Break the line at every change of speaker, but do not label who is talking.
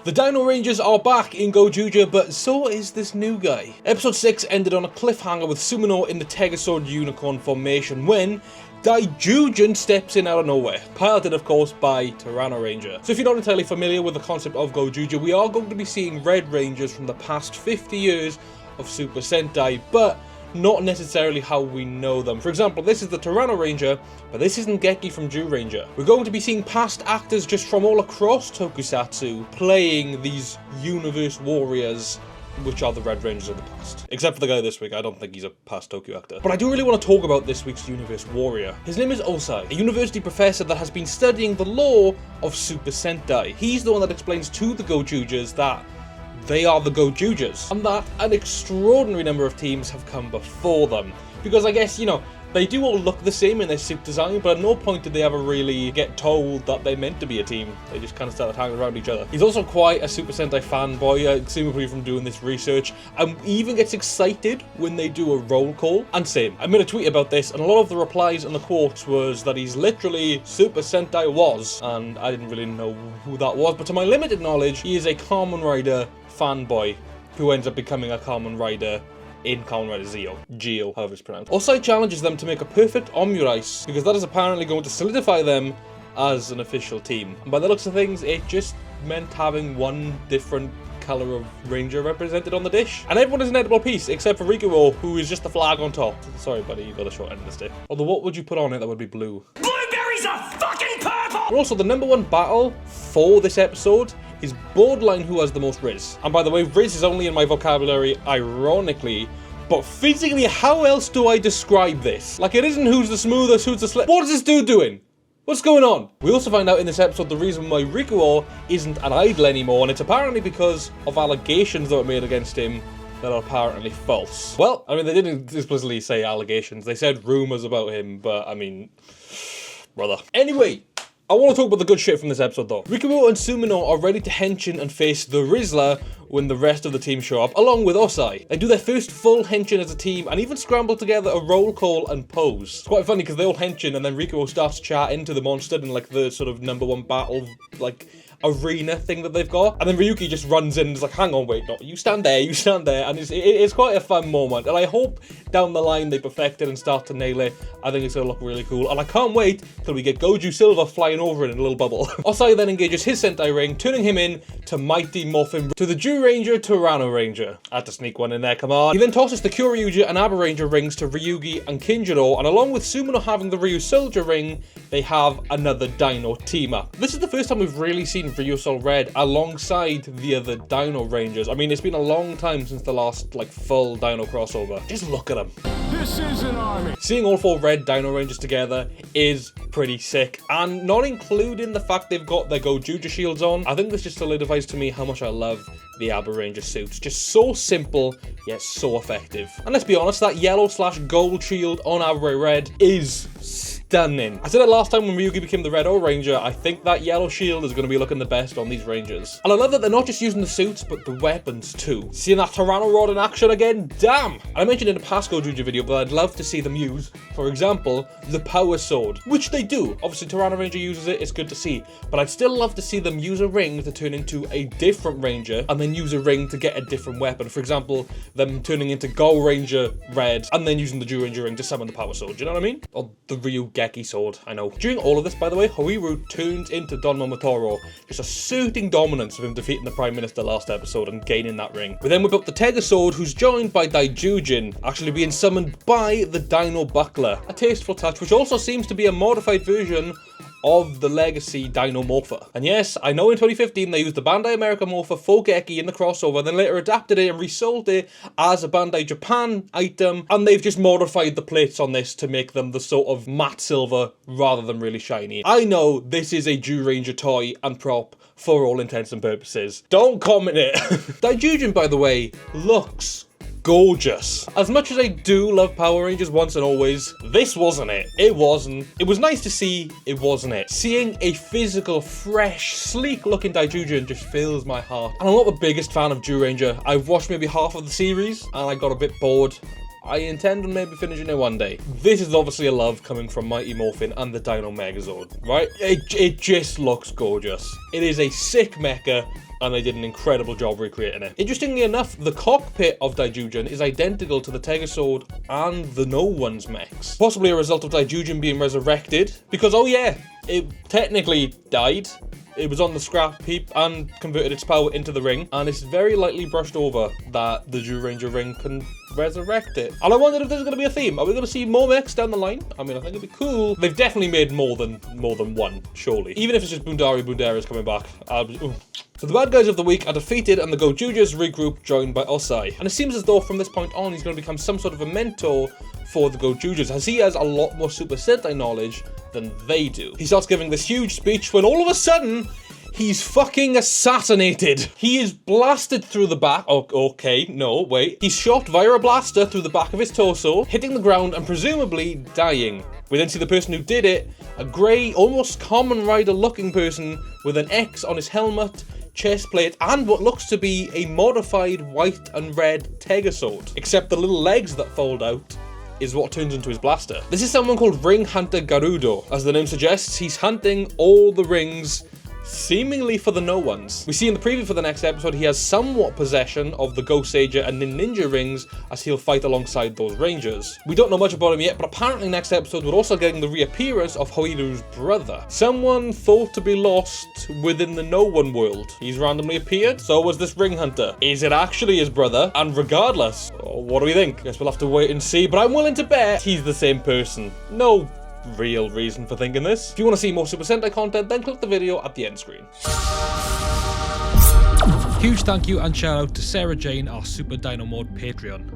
The TyrannoRangers are back in Gozyuger, but so is this new guy. Episode 6 ended on a cliffhanger with Sumino in the Tegazord Unicorn formation when Zyuranger steps in out of nowhere, piloted of course by TyrannoRanger. So if you're not entirely familiar with the concept of Gozyuger, we are going to be seeing Red Rangers from the past 50 years of Super Sentai, but not necessarily how we know them. For example, this is the TyrannoRanger, but this isn't Geki from Zyuranger. We're going to be seeing past actors just from all across Tokusatsu playing these universe warriors, which are the Red Rangers of the past. Except for the guy this week, I don't think he's a past Toku actor. But I do really want to talk about this week's universe warrior. His name is Osai, a university professor that has been studying the lore of Super Sentai. He's the one that explains to the Gozyugers that they are the Gozyugers, and that an extraordinary number of teams have come before them. Because I guess, you know, they do all look the same in their suit design, but at no point did they ever really get told that they're meant to be a team. They just kind of started hanging around each other. He's also quite a Super Sentai fanboy, assumably from doing this research, and even gets excited when they do a roll call. And same, I made a tweet about this, and a lot of the replies and the quotes was that he's literally Super Sentai was, and I didn't really know who that was, but to my limited knowledge, he is a Kamen Rider fanboy who ends up becoming a Kamen Rider in Kamen Rider Geo, however it's pronounced. Osai challenges them to make a perfect Omurice, because that is apparently going to solidify them as an official team. And by the looks of things, it just meant having one different colour of Ranger represented on the dish. And everyone is an edible piece, except for Rikuo, who is just the flag on top. Sorry buddy, you got a short end of the stick. Although what would you put on it that would be blue? Blueberries are fucking purple! And also, the #1 battle for this episode is borderline who has the most Riz. And by the way, Riz is only in my vocabulary ironically, but physically, how else do I describe this? Like, it isn't who's the smoothest, who's the slick. What is this dude doing? What's going on? We also find out in this episode the reason why Rikuo isn't an idol anymore, and it's apparently because of allegations that were made against him that are apparently false. Well, I mean, they didn't explicitly say allegations. They said rumors about him, but I mean, brother. Anyway, I want to talk about the good shit from this episode though. Rikuo and Sumino are ready to henshin and face the Rizzler when the rest of the team show up, along with Osai. They do their first full henshin as a team and even scramble together a roll call and pose. It's quite funny because they all henshin and then Rikuo starts chatting to the monster in like the sort of #1 battle, like, arena thing that they've got, and then Ryuki just runs in and is like, hang on, wait, no, you stand there, and it's quite a fun moment, and I hope down the line they perfect it and start to nail it. I think it's gonna look really cool, and I can't wait till we get Goju Silver flying over in a little bubble. Osai then engages his Sentai ring, turning him in to mighty Morphin to the Zyuranger TyrannoRanger. I had to sneak one in there, come on. He then tosses the Kyoryuger and Abaranger rings to Ryugi and Kinjiro, and along with Sumino having the Ryu Soldier ring, they have another Dino team-up. This is the first time we've really seen Ryusol Red alongside the other TyrannoRangers. I mean, it's been a long time since the last, like, full Dino crossover. Just look at them.
This is an army.
Seeing all 4 Red TyrannoRangers together is pretty sick, and not including the fact they've got their Gozyuger shields on, I think this just solidifies to me how much I love the Abaranger suits. Just so simple, yet so effective. And let's be honest, that yellow/gold shield on Abaranger Red is stunning. I said it last time when Ryugi became the Red Ranger, I think that yellow shield is going to be looking the best on these Rangers. And I love that they're not just using the suits, but the weapons too. Seeing that Tyranno Rod in action again, damn! And I mentioned in a past Gozyuger video, but I'd love to see them use, for example, the Power Sword, which they do. Obviously, TyrannoRanger uses it, it's good to see, but I'd still love to see them use a ring to turn into a different Ranger, and then use a ring to get a different weapon. For example, them turning into Ranger Red, and then using the Zyuranger ring to summon the Power Sword, do you know what I mean? Or the Ryu Geki sword, I know. During all of this, by the way, Hoiru turns into Don Momotaro, just asserting dominance of him defeating the Prime Minister last episode and gaining that ring. We then whip up the Tegazord, who's joined by Zyuranger, actually being summoned by the Dino Buckler. A tasteful touch, which also seems to be a modified version of the legacy Dino Morpher. And yes, I know in 2015 they used the Bandai America Morpher for Geki in the crossover, then later adapted it and resold it as a Bandai Japan item, and they've just modified the plates on this to make them the sort of matte silver rather than really shiny. I know this is a Zyuranger toy and prop for all intents and purposes. Don't comment it. Zyuranger, by the way, looks gorgeous. As much as I do love Power Rangers once and always, this wasn't it. It wasn't. It was nice to see, it wasn't it. Seeing a physical, fresh, sleek looking Zyuranger just fills my heart. And I'm not the biggest fan of Zyuranger. I've watched maybe half of the series and I got a bit bored I intend on maybe finishing it one day. This is obviously a love coming from Mighty Morphin and the Dino Megazord, right? It just looks gorgeous. It is a sick mecha, and they did an incredible job recreating it. Interestingly enough, the cockpit of Daijujin is identical to the Tegasword and the No One's mechs. Possibly a result of Daijujin being resurrected, because, oh yeah, it technically died. It was on the scrap heap and converted its power into the ring, and it's very lightly brushed over that the Zyuranger ring can resurrect it. And I wondered if there's going to be a theme. Are we going to see more mechs down the line? I mean, I think it'd be cool. They've definitely made more than one, surely. Even if it's just Bundara's coming back. So the bad guys of the week are defeated, and the Gozyugers regroup, joined by Osai. And it seems as though from this point on, he's going to become some sort of a mentor for the Gozyugers, as he has a lot more Super Sentai knowledge than they do. He starts giving this huge speech when all of a sudden, he's fucking assassinated. He is blasted through the back. Oh, okay, no, wait. He's shot via a blaster through the back of his torso, hitting the ground and presumably dying. We then see the person who did it, a grey, almost Kamen Rider looking person with an X on his helmet, chest plate, and what looks to be a modified white and red Tegasword. Except the little legs that fold out is what turns into his blaster. This is someone called Ring Hunter Garudo. As the name suggests, he's hunting all the rings, seemingly for the No Ones. We see in the preview for the next episode he has somewhat possession of the Goseiger and the Ninja rings, as he'll fight alongside those rangers. We don't know much about him yet, but apparently next episode we're also getting the reappearance of Hoiru's brother. Someone thought to be lost within the No One world. He's randomly appeared, so was this Ring Hunter. Is it actually his brother? And regardless, what do we think? Guess we'll have to wait and see, but I'm willing to bet he's the same person. No real reason for thinking this. If you want to see more Super Sentai content, then click the video at the end screen.
Huge thank you and shout out to Sarah Jane, our Super Dino Mode Patreon.